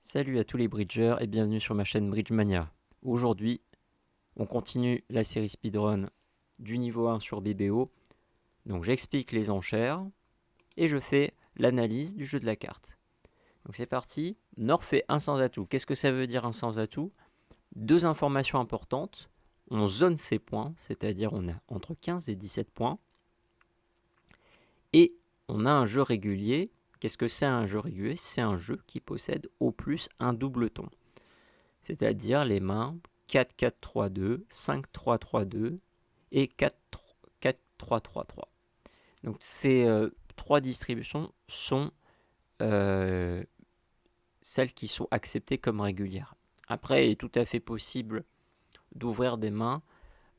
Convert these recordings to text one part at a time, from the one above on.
Salut à tous les bridgers et bienvenue sur ma chaîne Bridgemania. Aujourd'hui, on continue la série speedrun du niveau 1 sur BBO. Donc j'explique les enchères et je fais l'analyse du jeu de la carte. Donc c'est parti. Nord fait un sans atout. Qu'est-ce que ça veut dire un sans atout? Deux informations importantes. On zone ses points, c'est-à-dire on a entre 15 et 17 points. Et on a un jeu régulier. Qu'est-ce que c'est un jeu régulier? C'est un jeu qui possède au plus un doubleton. C'est-à-dire les mains 4-4-3-2, 5-3-3-2 et 4-3-3-3. Donc ces trois distributions sont celles qui sont acceptées comme régulières. Après, il est tout à fait possible d'ouvrir des mains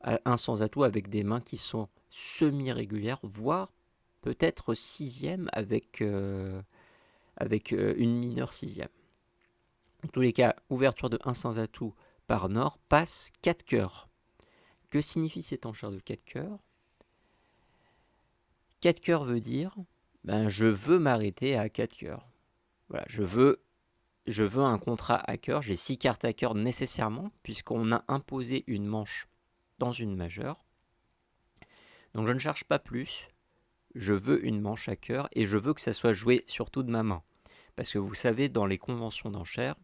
à un sans atout avec des mains qui sont semi-régulières, voire peut-être sixième avec une mineure sixième. En tous les cas, ouverture de 1 sans atout par Nord, passe 4 cœurs. Que signifie cette enchère de 4 cœurs? 4 cœurs veut dire, je veux m'arrêter à 4 cœurs. Voilà, je veux un contrat à cœur, j'ai 6 cartes à cœur nécessairement, puisqu'on a imposé une manche dans une majeure. Donc je ne cherche pas plus, je veux une manche à cœur, et je veux que ça soit joué surtout de ma main. Parce que vous savez, dans les conventions d'enchères,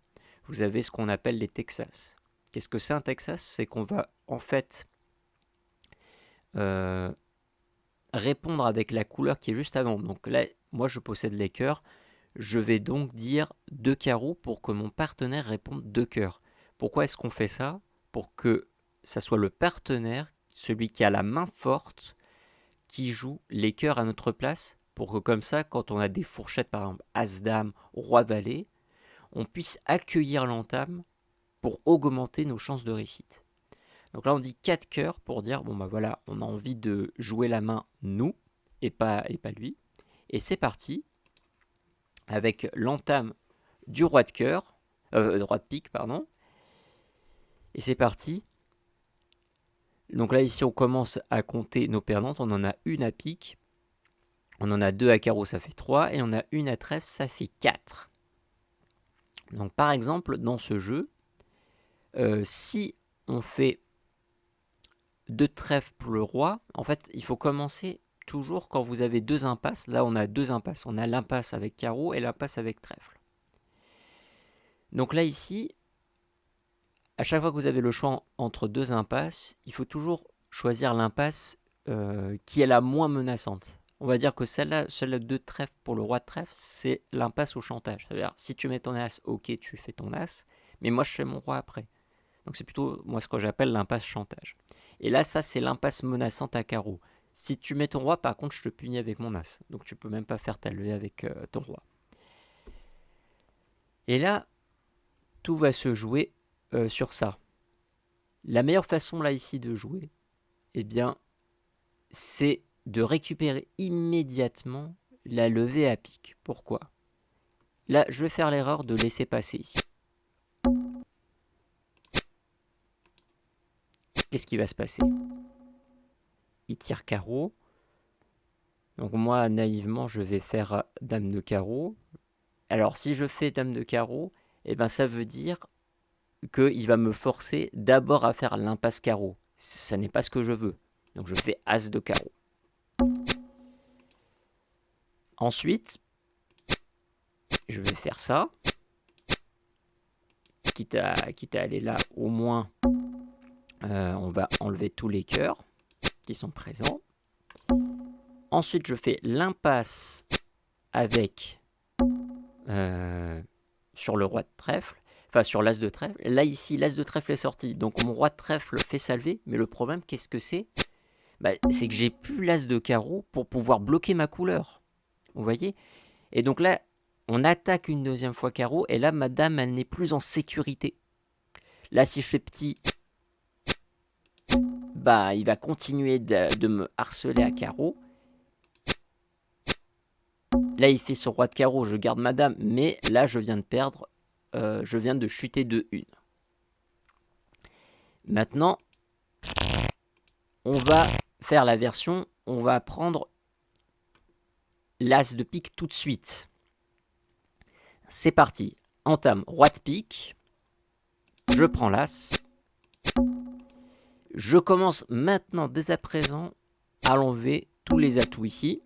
vous avez ce qu'on appelle les Texas. Qu'est-ce que c'est un Texas? C'est qu'on va en fait répondre avec la couleur qui est juste avant. Donc là, moi je possède les cœurs. Je vais donc dire 2 carreaux pour que mon partenaire réponde 2 cœurs. Pourquoi est-ce qu'on fait ça? Pour que ça soit le partenaire, celui qui a la main forte, qui joue les cœurs à notre place, pour que comme ça, quand on a des fourchettes, par exemple As-Dame, Roi-Valet, on puisse accueillir l'entame pour augmenter nos chances de réussite. Donc là, on dit 4 cœurs pour dire, voilà, on a envie de jouer la main nous, et pas lui. Et c'est parti, avec l'entame du roi de cœur, roi de pique, pardon. Et c'est parti. Donc là, ici, on commence à compter nos perdantes. On en a une à pique, on en a deux à carreau, ça fait 3, et on a une à trèfle, ça fait 4. Donc par exemple, dans ce jeu, si on fait 2 trèfles pour le roi, en fait, il faut commencer toujours quand vous avez 2 impasses. Là, on a 2 impasses. On a l'impasse avec carreau et l'impasse avec trèfle. Donc là, ici, à chaque fois que vous avez le choix entre 2 impasses, il faut toujours choisir l'impasse qui est la moins menaçante. On va dire que celle-là de trèfle pour le roi de trèfle, c'est l'impasse au chantage. C'est-à-dire, si tu mets ton as, ok, tu fais ton as, mais moi, je fais mon roi après. Donc c'est plutôt, moi, ce que j'appelle l'impasse chantage. Et là, ça, c'est l'impasse menaçante à carreau. Si tu mets ton roi, par contre, je te punis avec mon as. Donc tu peux même pas faire ta levée avec ton roi. Et là, tout va se jouer sur ça. La meilleure façon là ici de jouer, eh bien, c'est de récupérer immédiatement la levée à pique. Pourquoi? Là, je vais faire l'erreur de laisser passer ici. Qu'est-ce qui va se passer? Il tire carreau. Donc moi, naïvement, je vais faire dame de carreau. Alors, si je fais dame de carreau, eh ben, ça veut dire qu'il va me forcer d'abord à faire l'impasse carreau. Ça n'est pas ce que je veux. Donc, je fais as de carreau. Ensuite, je vais faire ça. Quitte à aller là, au moins, on va enlever tous les cœurs qui sont présents. Ensuite, je fais l'impasse avec sur le roi de trèfle, enfin sur l'as de trèfle. Là, ici, l'as de trèfle est sorti, donc mon roi de trèfle fait salver, mais le problème, qu'est-ce que c'est? C'est que j'ai plus l'as de carreau pour pouvoir bloquer ma couleur. Vous voyez? Et donc là, on attaque une deuxième fois carreau, et là, ma dame, elle n'est plus en sécurité. Là, si je fais petit, il va continuer de me harceler à carreau. Là, il fait son roi de carreau, je garde ma dame, mais là, je viens de perdre, je viens de chuter de 1. Maintenant, on va faire la version, on va prendre l'as de pique tout de suite. C'est parti. entame, roi de pique, je prends l'as, je commence maintenant, dès à présent, à l'enlever tous les atouts ici,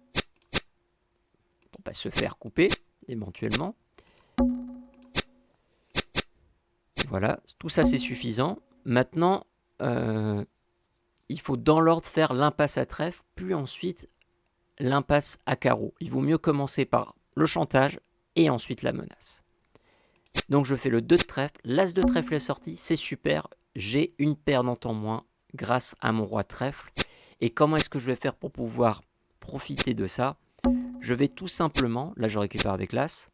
pour pas se faire couper, éventuellement. Voilà, tout ça c'est suffisant. Maintenant, il faut dans l'ordre faire l'impasse à trèfle, puis ensuite l'impasse à carreau. Il vaut mieux commencer par le chantage et ensuite la menace. Donc je fais le 2 de trèfle, l'as de trèfle est sorti, c'est super, j'ai une perdante en moins grâce à mon roi de trèfle. Et comment est-ce que je vais faire pour pouvoir profiter de ça? Je vais tout simplement, là je récupère avec l'as,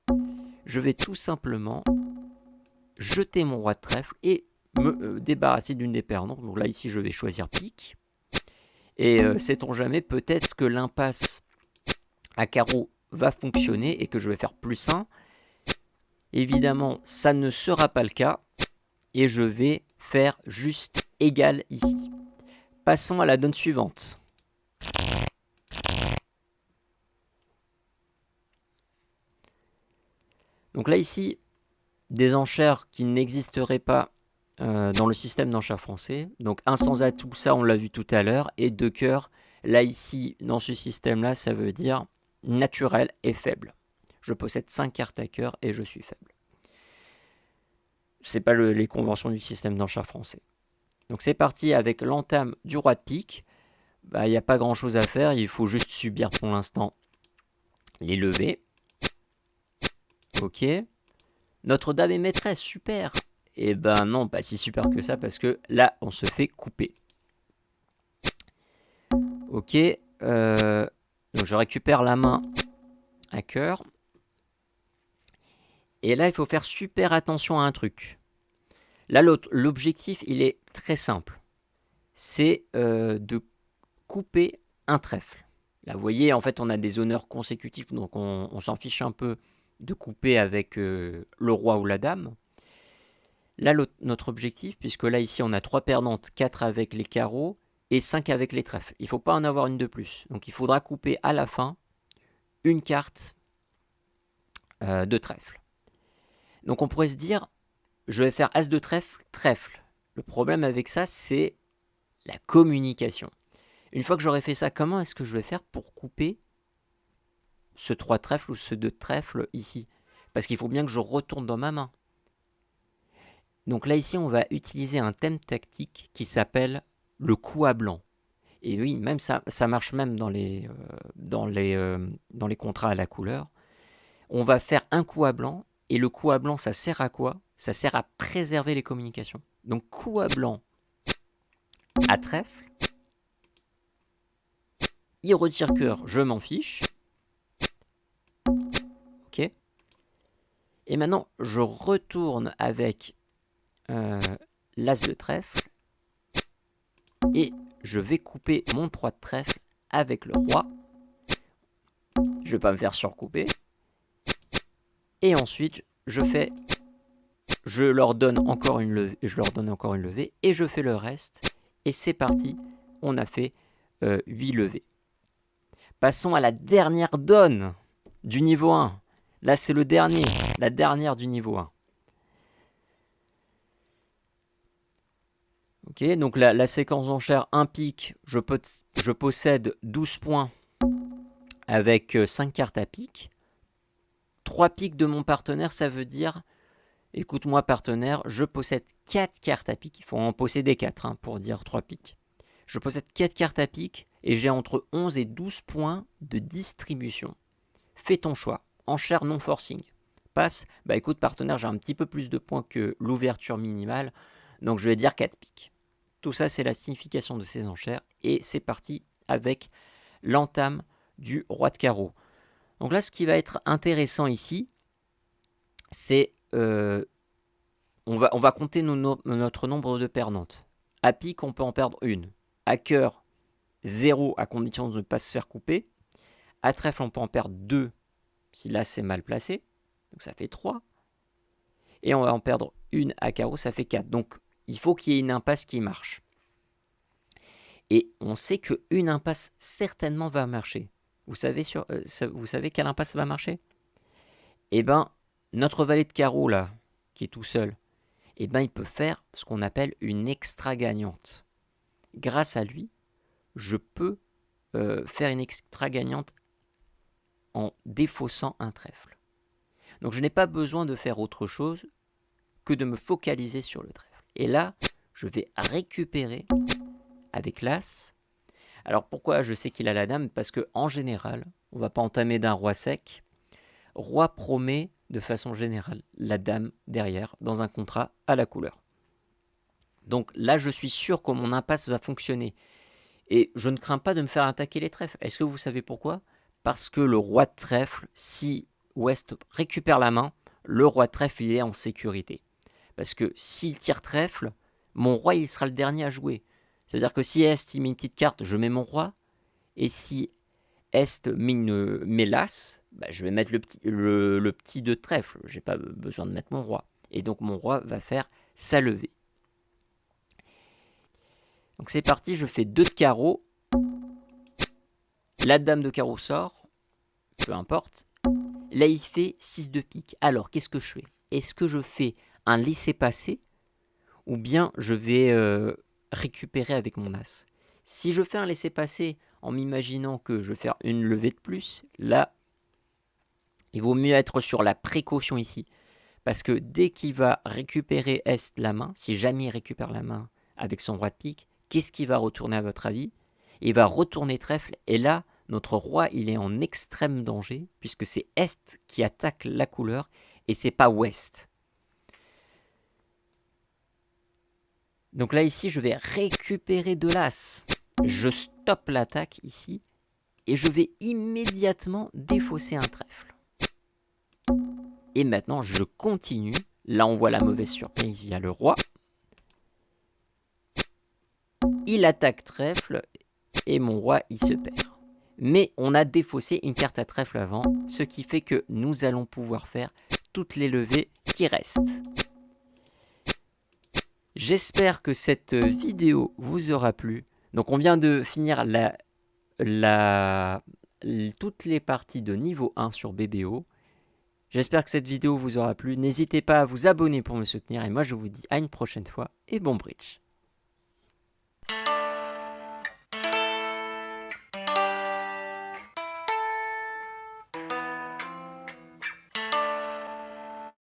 je vais tout simplement jeter mon roi de trèfle et me débarrasser d'une des perdantes. Donc là ici je vais choisir pique. Et sait-on jamais, peut-être que l'impasse à carreau va fonctionner et que je vais faire +1. Évidemment, ça ne sera pas le cas. Et je vais faire juste égal ici. Passons à la donne suivante. Donc là ici, des enchères qui n'existeraient pas dans le système d'enchères français. Donc un sans atout, ça on l'a vu tout à l'heure. Et 2 cœurs, là ici, dans ce système-là, ça veut dire naturel et faible. Je possède 5 cartes à cœur et je suis faible. C'est pas les conventions du système d'enchères français. Donc c'est parti avec l'entame du roi de pique. Il n'y a pas grand chose à faire, il faut juste subir pour l'instant les levées. Ok. Notre dame est maîtresse, super. Et ben non, pas si super que ça, parce que là, on se fait couper. Ok. Donc je récupère la main à cœur. Et là, il faut faire super attention à un truc. Là, l'objectif, il est très simple. C'est de couper un trèfle. Là, vous voyez, en fait, on a des honneurs consécutifs, donc on s'en fiche un peu de couper avec le roi ou la dame. Là, notre objectif, puisque là, ici, on a 3 perdantes, 4 avec les carreaux et 5 avec les trèfles. Il ne faut pas en avoir une de plus. Donc, il faudra couper à la fin une carte de trèfle. Donc, on pourrait se dire, je vais faire as de trèfle, trèfle. Le problème avec ça, c'est la communication. Une fois que j'aurai fait ça, comment est-ce que je vais faire pour couper ce 3 trèfle ou ce 2 trèfle ici? Parce qu'il faut bien que je retourne dans ma main. Donc là, ici, on va utiliser un thème tactique qui s'appelle le coup à blanc. Et oui, même ça marche même dans les contrats à la couleur. On va faire un coup à blanc, et le coup à blanc, ça sert à quoi? Ça sert à préserver les communications. Donc coup à blanc à trèfle. Il retire cœur, je m'en fiche. Ok. Et maintenant, je retourne avec l'as de trèfle. Et je vais couper mon 3 de trèfle avec le roi. Je ne vais pas me faire surcouper. Et ensuite, je leur donne encore une levée, et je fais le reste. Et c'est parti, on a fait 8 levées. Passons à la dernière donne du niveau 1. Là, c'est la dernière du niveau 1. Ok, donc la séquence d'enchères, un pique, je possède 12 points avec 5 cartes à pique. 3 piques de mon partenaire, ça veut dire, écoute-moi partenaire, je possède 4 cartes à pique. Il faut en posséder 4 pour dire 3 piques. Je possède 4 cartes à pique et j'ai entre 11 et 12 points de distribution. Fais ton choix. Enchère non forcing. Passe, bah écoute partenaire, j'ai un petit peu plus de points que l'ouverture minimale, donc je vais dire 4 piques. Tout ça, c'est la signification de ces enchères. Et c'est parti avec l'entame du roi de carreau. Donc là, ce qui va être intéressant ici, c'est on va compter notre nombre de perdantes. À pique, on peut en perdre une. À cœur, 0 à condition de ne pas se faire couper. À trèfle, on peut en perdre 2 si là c'est mal placé. Donc ça fait 3. Et on va en perdre une à carreau, ça fait 4. Donc il faut qu'il y ait une impasse qui marche. Et on sait qu'une impasse certainement va marcher. Vous savez quelle impasse va marcher? Eh bien, notre valet de carreau là, qui est tout seul, eh ben, il peut faire ce qu'on appelle une extra gagnante. Grâce à lui, je peux faire une extra gagnante en défaussant un trèfle. Donc je n'ai pas besoin de faire autre chose que de me focaliser sur le trèfle. Et là, je vais récupérer avec l'as. Alors pourquoi je sais qu'il a la dame? Parce qu'en général, on ne va pas entamer d'un roi sec. Roi promet de façon générale la dame derrière dans un contrat à la couleur. Donc là, je suis sûr que mon impasse va fonctionner. Et je ne crains pas de me faire attaquer les trèfles. Est-ce que vous savez pourquoi? Parce que le roi de trèfle, si Ouest récupère la main, le roi de trèfle, il est en sécurité. Parce que s'il tire trèfle, mon roi, il sera le dernier à jouer. C'est-à-dire que si Est, il met une petite carte, je mets mon roi. Et si Est met l'as, bah, je vais mettre le petit de trèfle. Je n'ai pas besoin de mettre mon roi. Et donc mon roi va faire sa levée. Donc c'est parti, je fais 2 de carreau. La dame de carreau sort, peu importe. Là, il fait 6 de pique. Alors, qu'est-ce que je fais? Est-ce que je fais un laisser-passer ou bien je vais récupérer avec mon as? Si je fais un laisser-passer en m'imaginant que je vais faire une levée de plus, là, il vaut mieux être sur la précaution ici. Parce que dès qu'il va récupérer Est la main, si jamais il récupère la main avec son roi de pique, qu'est-ce qui va retourner à votre avis? Il va retourner trèfle et là, notre roi, il est en extrême danger puisque c'est Est qui attaque la couleur et c'est pas Ouest. Donc là, ici, je vais récupérer de l'as. Je stoppe l'attaque ici et je vais immédiatement défausser un trèfle. Et maintenant, je continue. Là, on voit la mauvaise surprise. Il y a le roi. Il attaque trèfle et mon roi, il se perd. Mais on a défaussé une carte à trèfle avant, ce qui fait que nous allons pouvoir faire toutes les levées qui restent. J'espère que cette vidéo vous aura plu. Donc on vient de finir toutes les parties de niveau 1 sur BBO. J'espère que cette vidéo vous aura plu. N'hésitez pas à vous abonner pour me soutenir. Et moi je vous dis à une prochaine fois et bon bridge.